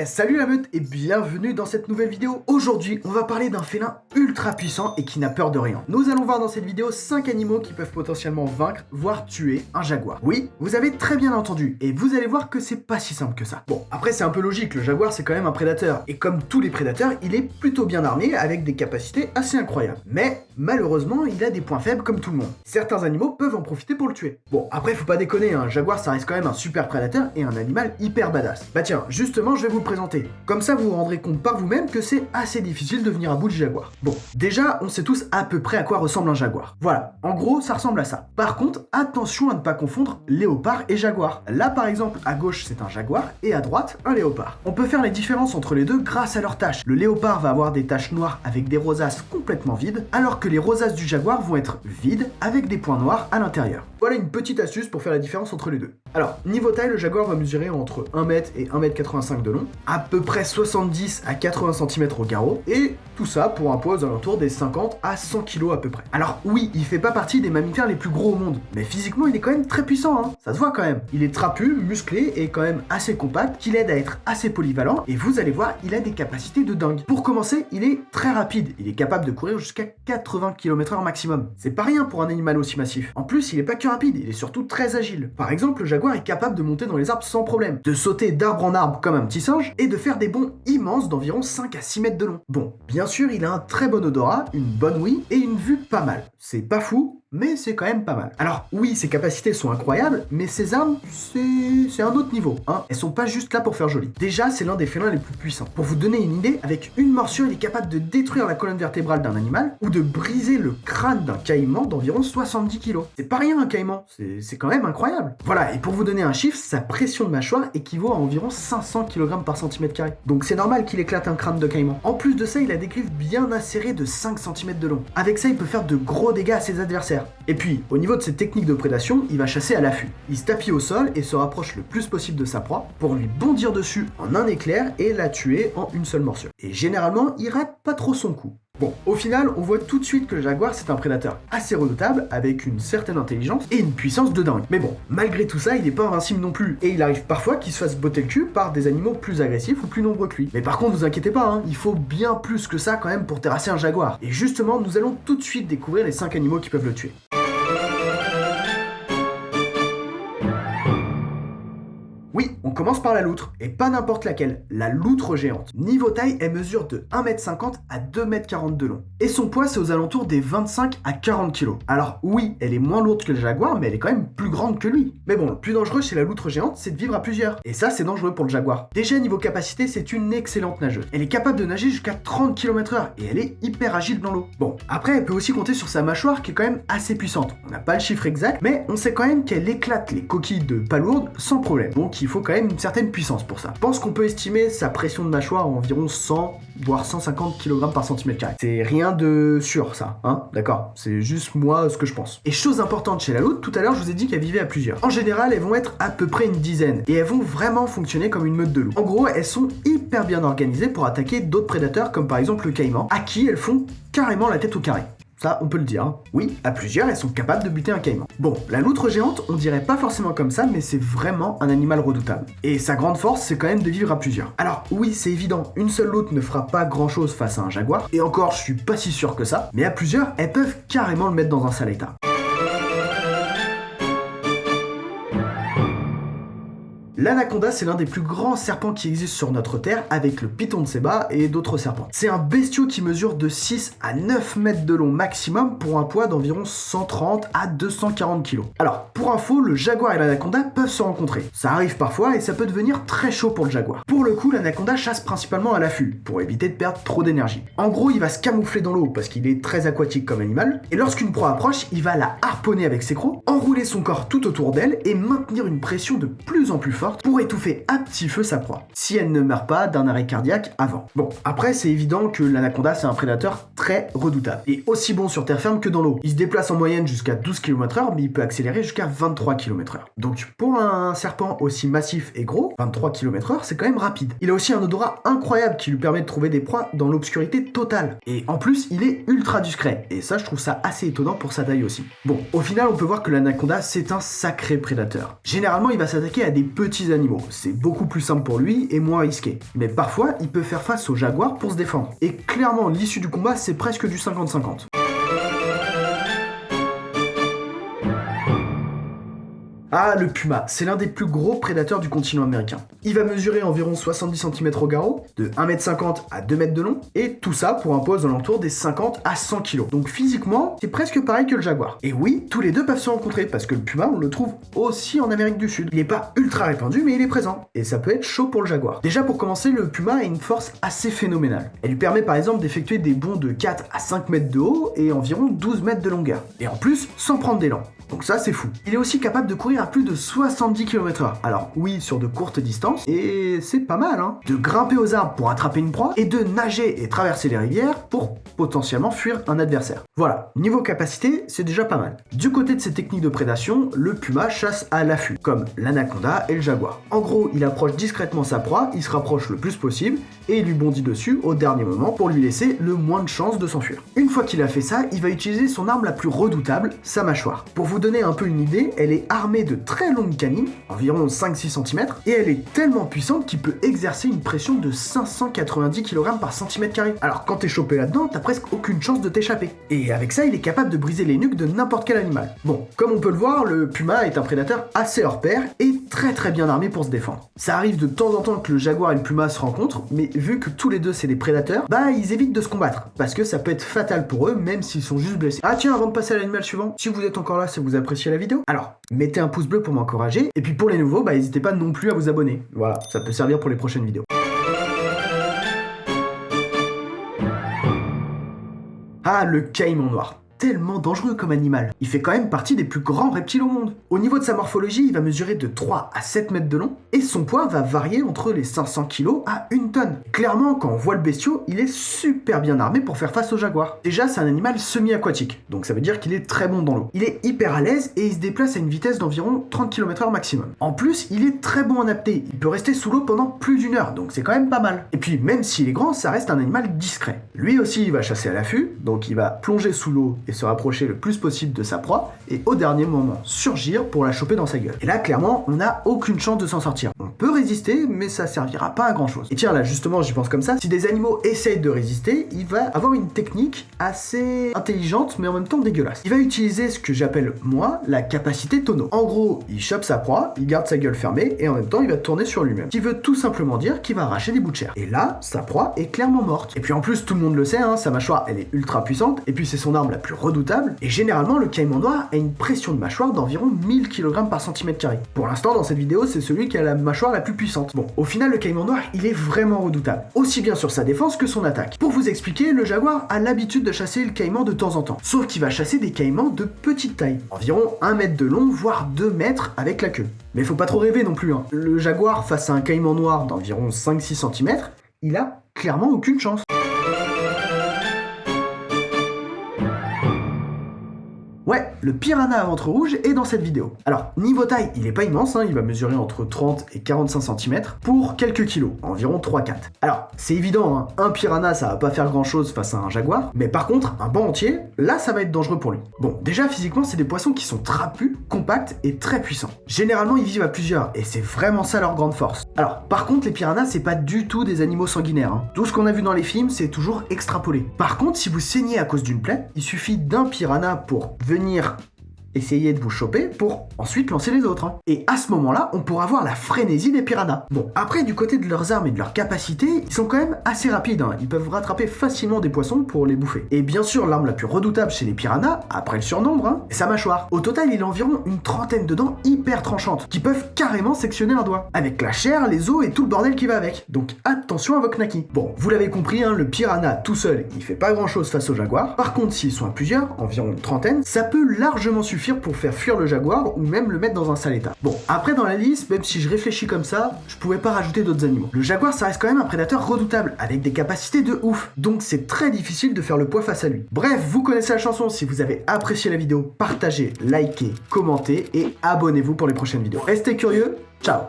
Ouais, salut la meute et bienvenue dans cette nouvelle vidéo. Aujourd'hui, on va parler d'un félin ultra puissant et qui n'a peur de rien. Nous allons voir dans cette vidéo 5 animaux qui peuvent potentiellement vaincre, voire tuer un jaguar. Oui, vous avez très bien entendu et vous allez voir que c'est pas si simple que ça. Bon, après c'est un peu logique, le jaguar c'est quand même un prédateur et comme tous les prédateurs, il est plutôt bien armé avec des capacités assez incroyables. Mais malheureusement, il a des points faibles comme tout le monde. Certains animaux peuvent en profiter pour le tuer. Bon, après faut pas déconner, un jaguar ça reste quand même un super prédateur et un animal hyper badass. Bah tiens, justement, je vais vous le présenter. Comme ça, vous vous rendrez compte par vous-même que c'est assez difficile de venir à bout du jaguar. Bon, déjà, on sait tous à peu près à quoi ressemble un jaguar. Voilà, en gros, ça ressemble à ça. Par contre, attention à ne pas confondre léopard et jaguar. Là, par exemple, à gauche, c'est un jaguar et à droite, un léopard. On peut faire les différences entre les deux grâce à leurs taches. Le léopard va avoir des taches noires avec des rosaces complètement vides, alors que les rosaces du jaguar vont être vides avec des points noirs à l'intérieur. Voilà une petite astuce pour faire la différence entre les deux. Alors, niveau taille, le jaguar va mesurer entre 1 m et 1,85 m de long, à peu près 70 à 80 cm au garrot, et tout ça pour un poids aux alentours des 50 à 100 kg à peu près. Alors oui, il fait pas partie des mammifères les plus gros au monde, mais physiquement il est quand même très puissant, hein. Ça se voit quand même. Il est trapu, musclé et quand même assez compact, qui l'aide à être assez polyvalent, et vous allez voir, il a des capacités de dingue. Pour commencer, il est très rapide, il est capable de courir jusqu'à 80 km/h maximum. C'est pas rien pour un animal aussi massif. En plus, il est pas que rapide, il est surtout très agile. Par exemple, le jaguar est capable de monter dans les arbres sans problème, de sauter d'arbre en arbre comme un petit singe, et de faire des bonds immenses d'environ 5 à 6 mètres de long. Bon, bien sûr, il a un très bon odorat, une bonne ouïe et une vue pas mal. C'est pas fou, mais c'est quand même pas mal. Alors oui, ses capacités sont incroyables, mais ses armes, c'est un autre niveau, hein. Elles sont pas juste là pour faire joli. Déjà, c'est l'un des félins les plus puissants. Pour vous donner une idée, avec une morsure, il est capable de détruire la colonne vertébrale d'un animal ou de briser le crâne d'un caïman d'environ 70 kg. C'est pas rien un caïman, c'est quand même incroyable. Voilà, et pour vous donner un chiffre, sa pression de mâchoire équivaut à environ 500 kg par cm². Donc c'est normal qu'il éclate un crâne de caïman. En plus de ça, il a des griffes bien acérées de 5 cm de long. Avec ça, il peut faire de gros dégâts à ses adversaires. Et puis, au niveau de ses techniques de prédation, il va chasser à l'affût. Il se tapit au sol et se rapproche le plus possible de sa proie pour lui bondir dessus en un éclair et la tuer en une seule morsure. Et généralement, il rate pas trop son coup. Bon, au final, on voit tout de suite que le jaguar c'est un prédateur assez redoutable, avec une certaine intelligence et une puissance de dingue. Mais bon, malgré tout ça, il est pas invincible non plus, et il arrive parfois qu'il se fasse botter le cul par des animaux plus agressifs ou plus nombreux que lui. Mais par contre, vous inquiétez pas, hein, il faut bien plus que ça quand même pour terrasser un jaguar. Et justement, nous allons tout de suite découvrir les 5 animaux qui peuvent le tuer. Oui, on commence par la loutre, et pas n'importe laquelle, la loutre géante. Niveau taille, elle mesure de 1,50 m à 2,40 m de long. Et son poids, c'est aux alentours des 25 à 40 kg. Alors oui, elle est moins lourde que le jaguar, mais elle est quand même plus grande que lui. Mais bon, le plus dangereux chez la loutre géante, c'est de vivre à plusieurs. Et ça, c'est dangereux pour le jaguar. Déjà, niveau capacité, c'est une excellente nageuse. Elle est capable de nager jusqu'à 30 km/h, et elle est hyper agile dans l'eau. Bon, après, elle peut aussi compter sur sa mâchoire, qui est quand même assez puissante. On n'a pas le chiffre exact, mais on sait quand même qu'elle éclate les coquilles de palourdes sans problème. Donc il faut quand même une certaine puissance pour ça. Je pense qu'on peut estimer sa pression de mâchoire à environ 100 voire 150 kg par cm². C'est rien de sûr ça, hein, d'accord? C'est juste moi ce que je pense. Et chose importante chez la loutre, tout à l'heure je vous ai dit qu'elle vivait à plusieurs. En général, elles vont être à peu près une dizaine et elles vont vraiment fonctionner comme une meute de loups. En gros, elles sont hyper bien organisées pour attaquer d'autres prédateurs comme par exemple le caïman, à qui elles font carrément la tête au carré. Ça, on peut le dire. Oui, à plusieurs, elles sont capables de buter un caïman. Bon, la loutre géante, on dirait pas forcément comme ça, mais c'est vraiment un animal redoutable. Et sa grande force, c'est quand même de vivre à plusieurs. Alors, oui, c'est évident, une seule loutre ne fera pas grand-chose face à un jaguar, et encore, je suis pas si sûr que ça, mais à plusieurs, elles peuvent carrément le mettre dans un sale état. L'anaconda, c'est l'un des plus grands serpents qui existent sur notre Terre, avec le python de Séba et d'autres serpents. C'est un bestiau qui mesure de 6 à 9 mètres de long maximum pour un poids d'environ 130 à 240 kg. Alors, pour info, le jaguar et l'anaconda peuvent se rencontrer. Ça arrive parfois et ça peut devenir très chaud pour le jaguar. Pour le coup, l'anaconda chasse principalement à l'affût, pour éviter de perdre trop d'énergie. En gros, il va se camoufler dans l'eau parce qu'il est très aquatique comme animal, et lorsqu'une proie approche, il va la harponner avec ses crocs, enrouler son corps tout autour d'elle et maintenir une pression de plus en plus forte pour étouffer à petit feu sa proie, si elle ne meurt pas d'un arrêt cardiaque avant. Bon, après c'est évident que l'anaconda c'est un prédateur très redoutable, et aussi bon sur terre ferme que dans l'eau. Il se déplace en moyenne jusqu'à 12 km/h, mais il peut accélérer jusqu'à 23 km/h. Donc pour un serpent aussi massif et gros, 23 km/h c'est quand même rapide. Il a aussi un odorat incroyable qui lui permet de trouver des proies dans l'obscurité totale. Et en plus il est ultra discret, et ça je trouve ça assez étonnant pour sa taille aussi. Bon, au final on peut voir que l'anaconda c'est un sacré prédateur. Généralement il va s'attaquer à des petits petits animaux. C'est beaucoup plus simple pour lui et moins risqué. Mais parfois, il peut faire face au jaguar pour se défendre. Et clairement, l'issue du combat, c'est presque du 50-50. Ah, le puma, c'est l'un des plus gros prédateurs du continent américain. Il va mesurer environ 70 cm au garrot, de 1,50 m à 2 m de long, et tout ça pour un poids aux alentours des 50 à 100 kg. Donc physiquement, c'est presque pareil que le jaguar. Et oui, tous les deux peuvent se rencontrer, parce que le puma, on le trouve aussi en Amérique du Sud. Il n'est pas ultra répandu, mais il est présent. Et ça peut être chaud pour le jaguar. Déjà pour commencer, le puma a une force assez phénoménale. Elle lui permet par exemple d'effectuer des bonds de 4 à 5 mètres de haut et environ 12 mètres de longueur. Et en plus, sans prendre d'élan. Donc ça, c'est fou. Il est aussi capable de courir à plus de 70 km/h. Alors oui, sur de courtes distances, et c'est pas mal, hein. De grimper aux arbres pour attraper une proie, et de nager et traverser les rivières pour potentiellement fuir un adversaire. Voilà, niveau capacité, c'est déjà pas mal. Du côté de ses techniques de prédation, le puma chasse à l'affût, comme l'anaconda et le jaguar. En gros, il approche discrètement sa proie, il se rapproche le plus possible, et il lui bondit dessus au dernier moment pour lui laisser le moins de chances de s'enfuir. Une fois qu'il a fait ça, il va utiliser son arme la plus redoutable, sa mâchoire. Pour vous donner un peu une idée, elle est armée de très longues canines, environ 5-6 cm, et elle est tellement puissante qu'il peut exercer une pression de 590 kg par cm². Alors quand t'es chopé là-dedans, t'as presque aucune chance de t'échapper. Et avec ça, il est capable de briser les nuques de n'importe quel animal. Bon, comme on peut le voir, le puma est un prédateur assez hors pair et très bien armé pour se défendre. Ça arrive de temps en temps que le jaguar et le puma se rencontrent, mais vu que tous les deux c'est des prédateurs, bah ils évitent de se combattre, parce que ça peut être fatal pour eux, même s'ils sont juste blessés. Ah tiens, avant de passer à l'animal suivant, si vous êtes encore là, c'est vous appréciez la vidéo, alors mettez un pouce bleu pour m'encourager, et puis pour les nouveaux, bah n'hésitez pas non plus à vous abonner. Voilà, ça peut servir pour les prochaines vidéos. Ah, le caïman noir. Tellement dangereux comme animal. Il fait quand même partie des plus grands reptiles au monde. Au niveau de sa morphologie, il va mesurer de 3 à 7 mètres de long et son poids va varier entre les 500 kg à 1 tonne. Clairement, quand on voit le bestiau, il est super bien armé pour faire face au jaguar. Déjà, c'est un animal semi-aquatique, donc ça veut dire qu'il est très bon dans l'eau. Il est hyper à l'aise et il se déplace à une vitesse d'environ 30 km/h maximum. En plus, il est très bon en apnée. Il peut rester sous l'eau pendant plus d'1 heure, donc c'est quand même pas mal. Et puis, même s'il est grand, ça reste un animal discret. Lui aussi, il va chasser à l'affût, donc il va plonger sous l'eau et se rapprocher le plus possible de sa proie et au dernier moment surgir pour la choper dans sa gueule. Et là clairement on n'a aucune chance de s'en sortir. On peut résister mais ça servira pas à grand chose. Et tiens là justement j'y pense comme ça, si des animaux essayent de résister, il va avoir une technique assez intelligente mais en même temps dégueulasse. Il va utiliser ce que j'appelle moi la capacité tonneau. En gros il chope sa proie, il garde sa gueule fermée et en même temps il va tourner sur lui-même. Ce qui veut tout simplement dire qu'il va arracher des bouts de chair. Et là sa proie est clairement morte. Et puis en plus tout le monde le sait, hein, sa mâchoire elle est ultra puissante et puis c'est son arme la plus redoutable. Et généralement, le caïman noir a une pression de mâchoire d'environ 1000 kg par cm². Pour l'instant, dans cette vidéo, c'est celui qui a la mâchoire la plus puissante. Bon, au final, le caïman noir, il est vraiment redoutable, aussi bien sur sa défense que son attaque. Pour vous expliquer, le jaguar a l'habitude de chasser le caïman de temps en temps, sauf qu'il va chasser des caïmans de petite taille, environ 1 mètre de long, voire 2 mètres avec la queue. Mais faut pas trop rêver non plus, hein. Le jaguar face à un caïman noir d'environ 5-6 cm, il a clairement aucune chance. Ouais, le piranha à ventre rouge est dans cette vidéo. Alors, niveau taille, il est pas immense, hein, il va mesurer entre 30 et 45 cm pour quelques kilos, environ 3-4. Alors, c'est évident, hein, un piranha ça va pas faire grand chose face à un jaguar, mais par contre, un banc entier, là ça va être dangereux pour lui. Bon, déjà physiquement, c'est des poissons qui sont trapus, compacts et très puissants. Généralement, ils vivent à plusieurs, et c'est vraiment ça leur grande force. Alors, par contre, les piranhas, c'est pas du tout des animaux sanguinaires, hein. Tout ce qu'on a vu dans les films, c'est toujours extrapolé. Par contre, si vous saignez à cause d'une plaie, il suffit d'un piranha pour venir essayer de vous choper pour ensuite lancer les autres. Hein. Et à ce moment-là, on pourra voir la frénésie des piranhas. Bon, après, du côté de leurs armes et de leurs capacités, ils sont quand même assez rapides. Hein. Ils peuvent rattraper facilement des poissons pour les bouffer. Et bien sûr, l'arme la plus redoutable chez les piranhas, après le surnombre, hein, c'est sa mâchoire. Au total, il a environ une trentaine de dents hyper tranchantes, qui peuvent carrément sectionner un doigt, avec la chair, les os et tout le bordel qui va avec. Donc attention à vos knackis. Bon, vous l'avez compris, hein, le piranha tout seul, il fait pas grand-chose face au jaguar. Par contre, s'ils sont à plusieurs, environ une trentaine, ça peut largement suffire pour faire fuir le jaguar ou même le mettre dans un sale état. Bon, après dans la liste, même si je réfléchis comme ça, je pouvais pas rajouter d'autres animaux. Le jaguar, ça reste quand même un prédateur redoutable, avec des capacités de ouf, donc c'est très difficile de faire le poids face à lui. Bref, vous connaissez la chanson, si vous avez apprécié la vidéo, partagez, likez, commentez et abonnez-vous pour les prochaines vidéos. Restez curieux, ciao!